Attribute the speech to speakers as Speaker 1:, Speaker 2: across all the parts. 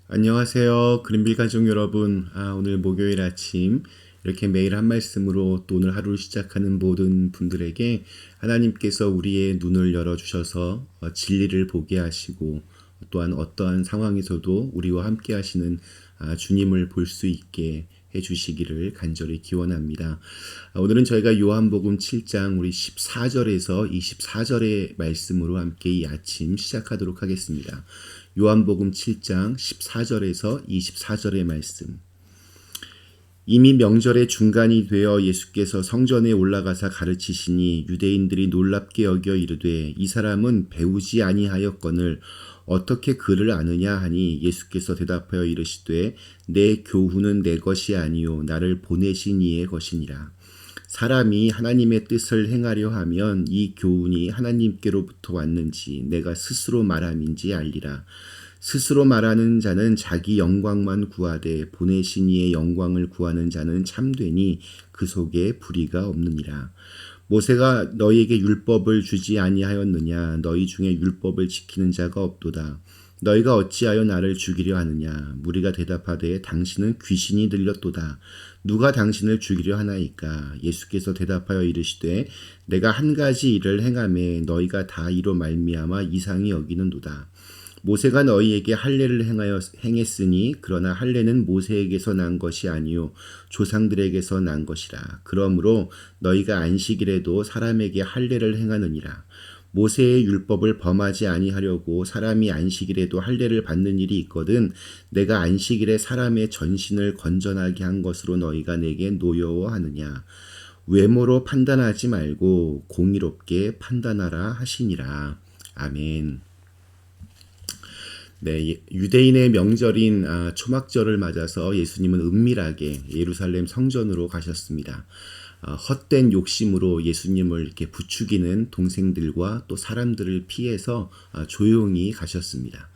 Speaker 1: 안녕하세요. 그린빌 가족 여러분. 오늘 목요일 아침 이렇게 매일 한 말씀으로 또 오늘 하루를 시작하는 모든 분들에게 하나님께서 우리의 눈을 열어주셔서 진리를 보게 하시고 또한 어떠한 상황에서도 우리와 함께 하시는 주님을 볼 수 있게 해주시기를 간절히 기원합니다. 오늘은 저희가 요한복음 7장 우리 14절에서 24절의 말씀으로 함께 이 아침 시작하도록 하겠습니다. 요한복음 7장 14절에서 24절의 말씀. 이미 명절의 중간이 되어 예수께서 성전에 올라가사 가르치시니 유대인들이 놀랍게 여겨 이르되 이 사람은 배우지 아니하였거늘 어떻게 그를 아느냐 하니 예수께서 대답하여 이르시되 내 교훈은 내 것이 아니요 나를 보내신 이의 것이니라. 사람이 하나님의 뜻을 행하려 하면 이 교훈이 하나님께로부터 왔는지 내가 스스로 말함인지 알리라. 스스로 말하는 자는 자기 영광만 구하되 보내신 이의 영광을 구하는 자는 참되니 그 속에 불의가 없느니라. 모세가 너희에게 율법을 주지 아니하였느냐? 너희 중에 율법을 지키는 자가 없도다. 너희가 어찌하여 나를 죽이려 하느냐? 무리가 대답하되 당신은 귀신이 들렸도다. 누가 당신을 죽이려 하나이까? 예수께서 대답하여 이르시되 내가 한 가지 일을 행하매 너희가 다 이로 말미암아 이상히 여기는도다. 모세가 너희에게 할례를 행했으니 그러나 할례는 모세에게서 난 것이 아니요 조상들에게서 난 것이라. 그러므로 너희가 안식일에도 사람에게 할례를 행하느니라. 모세의 율법을 범하지 아니하려고 사람이 안식일에도 할례를 받는 일이 있거든 내가 안식일에 사람의 전신을 건전하게 한 것으로 너희가 내게 노여워하느냐. 외모로 판단하지 말고 공의롭게 판단하라 하시니라. 아멘. 네, 유대인의 명절인 초막절을 맞아서 예수님은 은밀하게 예루살렘 성전으로 가셨습니다. 헛된 욕심으로 예수님을 이렇게 부추기는 동생들과 또 사람들을 피해서 조용히 가셨습니다.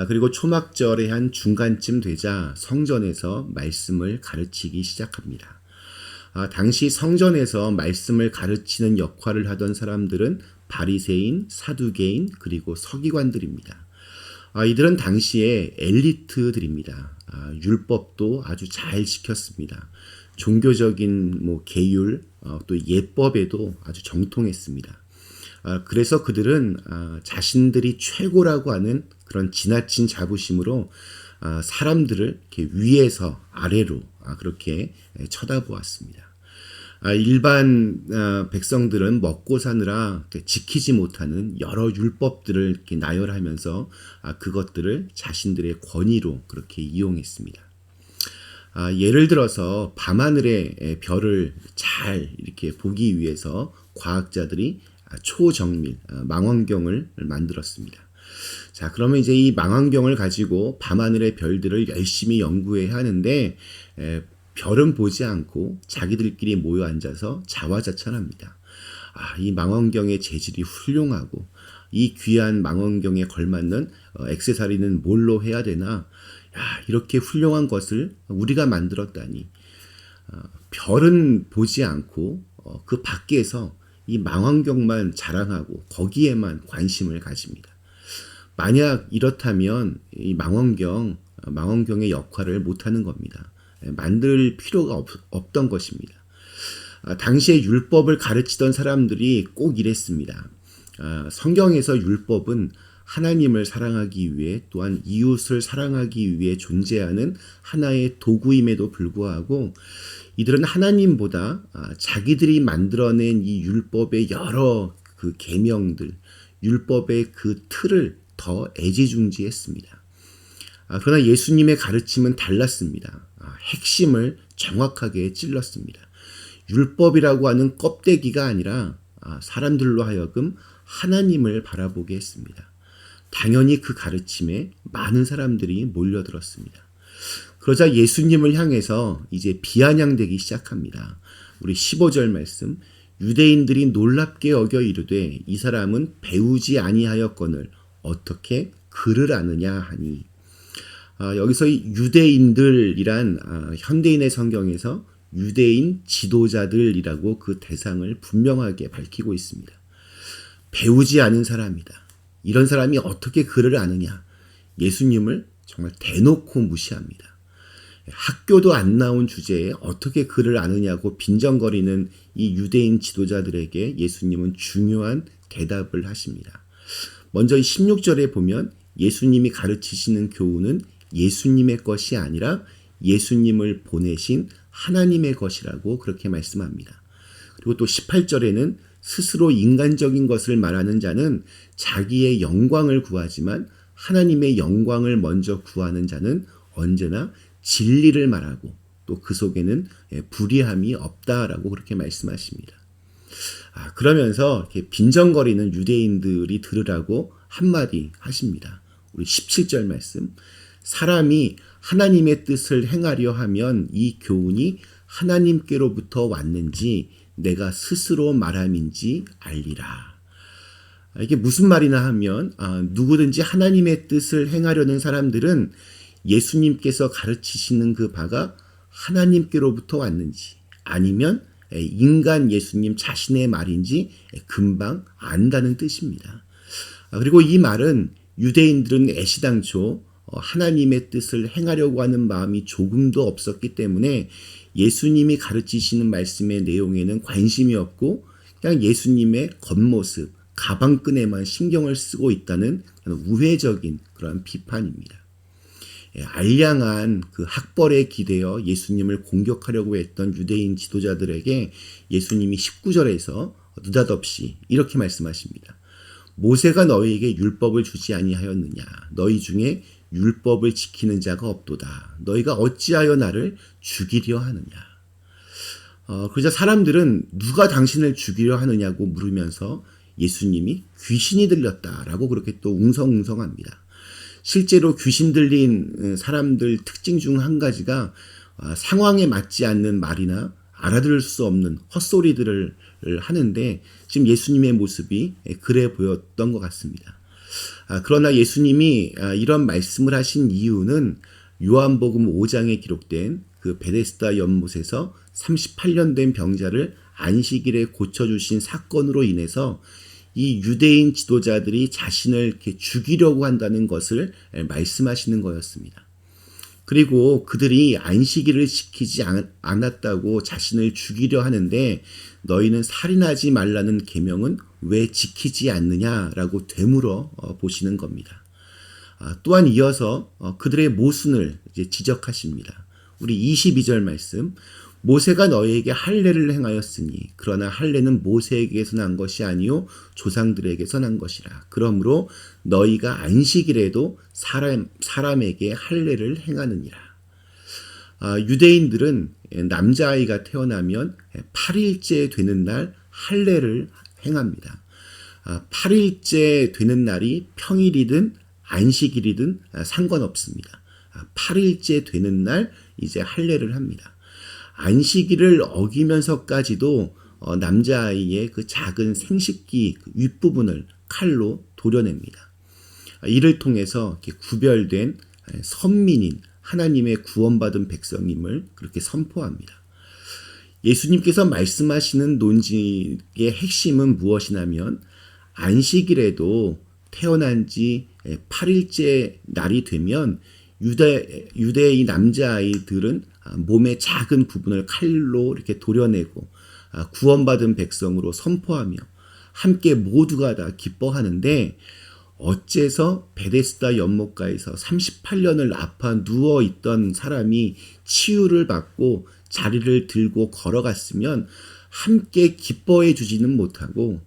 Speaker 1: 그리고 초막절의 한 중간쯤 되자 성전에서 말씀을 가르치기 시작합니다. 당시 성전에서 말씀을 가르치는 역할을 하던 사람들은 바리새인, 사두개인, 그리고 서기관들입니다. 이들은 당시의 엘리트들입니다. 율법도 아주 잘 지켰습니다. 종교적인 계율, 또 예법에도 아주 정통했습니다. 그래서 그들은 자신들이 최고라고 하는 그런 지나친 자부심으로 사람들을 이렇게 위에서 아래로 그렇게 쳐다보았습니다. 일반 백성들은 먹고 사느라 지키지 못하는 여러 율법들을 이렇게 나열하면서 그것들을 자신들의 권위로 그렇게 이용했습니다. 예를 들어서 밤하늘의 별을 잘 이렇게 보기 위해서 과학자들이 초정밀 망원경을 만들었습니다. 자, 그러면 이제 이 망원경을 가지고 밤하늘의 별들을 열심히 연구해야 하는데 별은 보지 않고 자기들끼리 모여 앉아서 자화자찬합니다. 이 망원경의 재질이 훌륭하고 이 귀한 망원경에 걸맞는 액세서리는 뭘로 해야 되나? 이렇게 훌륭한 것을 우리가 만들었다니. 별은 보지 않고 그 밖에서 이 망원경만 자랑하고 거기에만 관심을 가집니다. 만약 이렇다면 이 망원경의 역할을 못하는 겁니다. 만들 필요가 없던 것입니다. 당시에 율법을 가르치던 사람들이 꼭 이랬습니다. 성경에서 율법은 하나님을 사랑하기 위해 또한 이웃을 사랑하기 위해 존재하는 하나의 도구임에도 불구하고 이들은 하나님보다 자기들이 만들어낸 이 율법의 여러 그 계명들, 율법의 그 틀을 더 애지중지했습니다. 그러나 예수님의 가르침은 달랐습니다. 핵심을 정확하게 찔렀습니다. 율법이라고 하는 껍데기가 아니라 사람들로 하여금 하나님을 바라보게 했습니다. 당연히 그 가르침에 많은 사람들이 몰려들었습니다. 그러자 예수님을 향해서 이제 비아냥대기 시작합니다. 우리 15절 말씀, 유대인들이 놀랍게 여겨 이르되 이 사람은 배우지 아니하였거늘 어떻게 그를 아느냐 하니. 여기서 이 유대인들이란 현대인의 성경에서 유대인 지도자들이라고 그 대상을 분명하게 밝히고 있습니다. 배우지 않은 사람이다. 이런 사람이 어떻게 그를 아느냐. 예수님을 정말 대놓고 무시합니다. 학교도 안 나온 주제에 어떻게 글을 아느냐고 빈정거리는 이 유대인 지도자들에게 예수님은 중요한 대답을 하십니다. 먼저 이 16절에 보면 예수님이 가르치시는 교훈은 예수님의 것이 아니라 예수님을 보내신 하나님의 것이라고 그렇게 말씀합니다. 그리고 또 18절에는 스스로 인간적인 것을 말하는 자는 자기의 영광을 구하지만 하나님의 영광을 먼저 구하는 자는 언제나 진리를 말하고 또 그 속에는 불의함이 없다라고 그렇게 말씀하십니다. 그러면서 이렇게 빈정거리는 유대인들이 들으라고 한마디 하십니다. 우리 17절 말씀. 사람이 하나님의 뜻을 행하려 하면 이 교훈이 하나님께로부터 왔는지 내가 스스로 말함인지 알리라. 이게 무슨 말이나 하면 누구든지 하나님의 뜻을 행하려는 사람들은 예수님께서 가르치시는 그 바가 하나님께로부터 왔는지 아니면 인간 예수님 자신의 말인지 금방 안다는 뜻입니다. 그리고 이 말은 유대인들은 애시당초 하나님의 뜻을 행하려고 하는 마음이 조금도 없었기 때문에 예수님이 가르치시는 말씀의 내용에는 관심이 없고 그냥 예수님의 겉모습, 가방끈에만 신경을 쓰고 있다는 우회적인 그런 비판입니다. 알량한 그 학벌에 기대어 예수님을 공격하려고 했던 유대인 지도자들에게 예수님이 19절에서 느닷없이 이렇게 말씀하십니다. 모세가 너희에게 율법을 주지 아니하였느냐? 너희 중에 율법을 지키는 자가 없도다. 너희가 어찌하여 나를 죽이려 하느냐? 그러자 사람들은 누가 당신을 죽이려 하느냐고 물으면서 예수님이 귀신이 들렸다라고 그렇게 또 웅성웅성합니다. 실제로 귀신 들린 사람들 특징 중 한 가지가 상황에 맞지 않는 말이나 알아들을 수 없는 헛소리들을 하는데 지금 예수님의 모습이 그래 보였던 것 같습니다. 그러나 예수님이 이런 말씀을 하신 이유는 요한복음 5장에 기록된 그 베데스다 연못에서 38년 된 병자를 안식일에 고쳐주신 사건으로 인해서 이 유대인 지도자들이 자신을 이렇게 죽이려고 한다는 것을 말씀하시는 거였습니다. 그리고 그들이 안식일을 지키지 않았다고 자신을 죽이려 하는데 너희는 살인하지 말라는 계명은 왜 지키지 않느냐라고 되물어 보시는 겁니다. 또한 이어서 그들의 모순을 이제 지적하십니다. 우리 22절 말씀. 모세가 너희에게 할례를 행하였으니 그러나 할례는 모세에게서 난 것이 아니요 조상들에게서 난 것이라. 그러므로 너희가 안식일에도 사람에게 할례를 행하느니라. 유대인들은 남자아이가 태어나면 8일째 되는 날 할례를 행합니다. 8일째 되는 날이 평일이든 안식일이든 상관없습니다. 8일째 되는 날 이제 할례를 합니다. 안식일을 어기면서까지도 남자아이의 그 작은 생식기 윗부분을 칼로 도려냅니다. 이를 통해서 이렇게 구별된 선민인 하나님의 구원받은 백성임을 그렇게 선포합니다. 예수님께서 말씀하시는 논지의 핵심은 무엇이냐면 안식일에도 태어난 지 8일째 날이 되면 유대의 남자아이들은 몸의 작은 부분을 칼로 이렇게 도려내고 구원받은 백성으로 선포하며 함께 모두가 다 기뻐하는데 어째서 베데스다 연못가에서 38년을 아파 누워있던 사람이 치유를 받고 자리를 들고 걸어갔으면 함께 기뻐해 주지는 못하고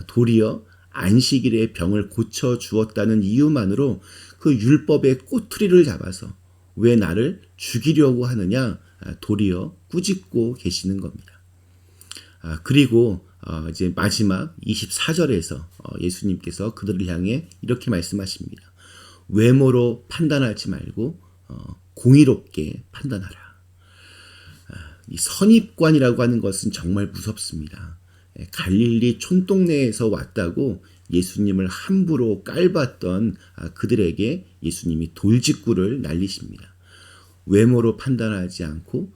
Speaker 1: 도리어 안식일에 병을 고쳐주었다는 이유만으로 그 율법의 꼬투리를 잡아서 왜 나를 죽이려고 하느냐 도리어 꾸짖고 계시는 겁니다. 그리고 이제 마지막 24절에서 예수님께서 그들을 향해 이렇게 말씀하십니다. 외모로 판단하지 말고 공의롭게 판단하라. 이 선입관이라고 하는 것은 정말 무섭습니다. 갈릴리 촌동네에서 왔다고 예수님을 함부로 깔봤던 그들에게 예수님이 돌직구를 날리십니다. 외모로 판단하지 않고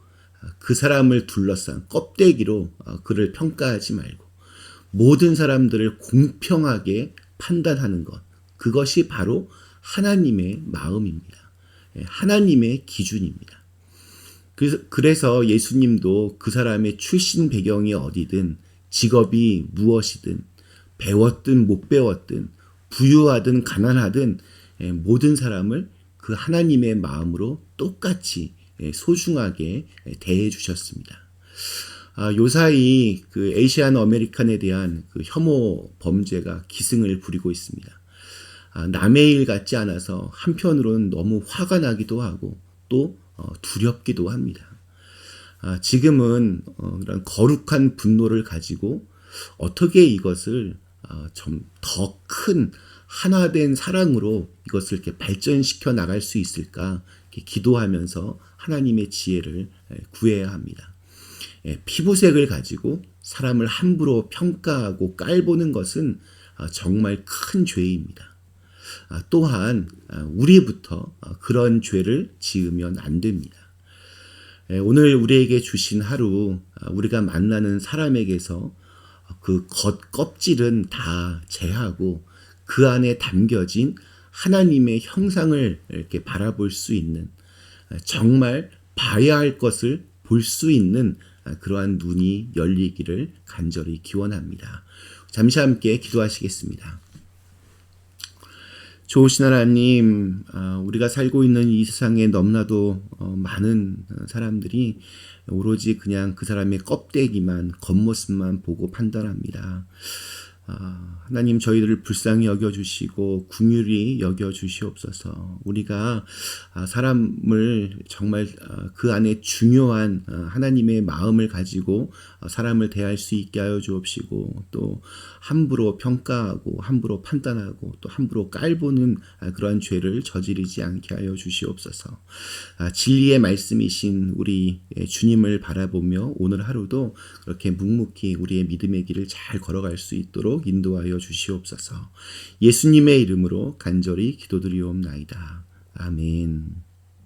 Speaker 1: 그 사람을 둘러싼 껍데기로 그를 평가하지 말고 모든 사람들을 공평하게 판단하는 것, 그것이 바로 하나님의 마음입니다. 하나님의 기준입니다. 그래서 예수님도 그 사람의 출신 배경이 어디든 직업이 무엇이든 배웠든 못 배웠든 부유하든 가난하든 모든 사람을 그 하나님의 마음으로 똑같이 소중하게 대해 주셨습니다. 요사이 그 에이시안 아메리칸에 대한 그 혐오 범죄가 기승을 부리고 있습니다. 남의 일 같지 않아서 한편으로는 너무 화가 나기도 하고 또 두렵기도 합니다. 지금은 이런 거룩한 분노를 가지고 어떻게 이것을 좀 더 큰 하나된 사랑으로 이것을 이렇게 발전시켜 나갈 수 있을까 이렇게 기도하면서 하나님의 지혜를 구해야 합니다. 피부색을 가지고 사람을 함부로 평가하고 깔보는 것은 정말 큰 죄입니다. 또한 우리부터 그런 죄를 지으면 안 됩니다. 오늘 우리에게 주신 하루 우리가 만나는 사람에게서 그 겉껍질은 다 제하고 그 안에 담겨진 하나님의 형상을 이렇게 바라볼 수 있는 정말 봐야 할 것을 볼 수 있는 그러한 눈이 열리기를 간절히 기원합니다. 잠시 함께 기도하시겠습니다. 좋으신 하나님, 우리가 살고 있는 이 세상에 너무나도 많은 사람들이 오로지 그냥 그 사람의 껍데기만, 겉모습만 보고 판단합니다. 하나님 저희들을 불쌍히 여겨주시고 긍휼히 여겨주시옵소서. 우리가 사람을 정말 그 안에 중요한 하나님의 마음을 가지고 사람을 대할 수 있게 하여 주옵시고 또 함부로 평가하고 함부로 판단하고 또 함부로 깔보는 그러한 죄를 저지르지 않게 하여 주시옵소서. 진리의 말씀이신 우리 주님을 바라보며 오늘 하루도 그렇게 묵묵히 우리의 믿음의 길을 잘 걸어갈 수 있도록 인도하여 주시옵소서. 예수님의 이름으로 간절히 기도드리옵나이다. 아멘.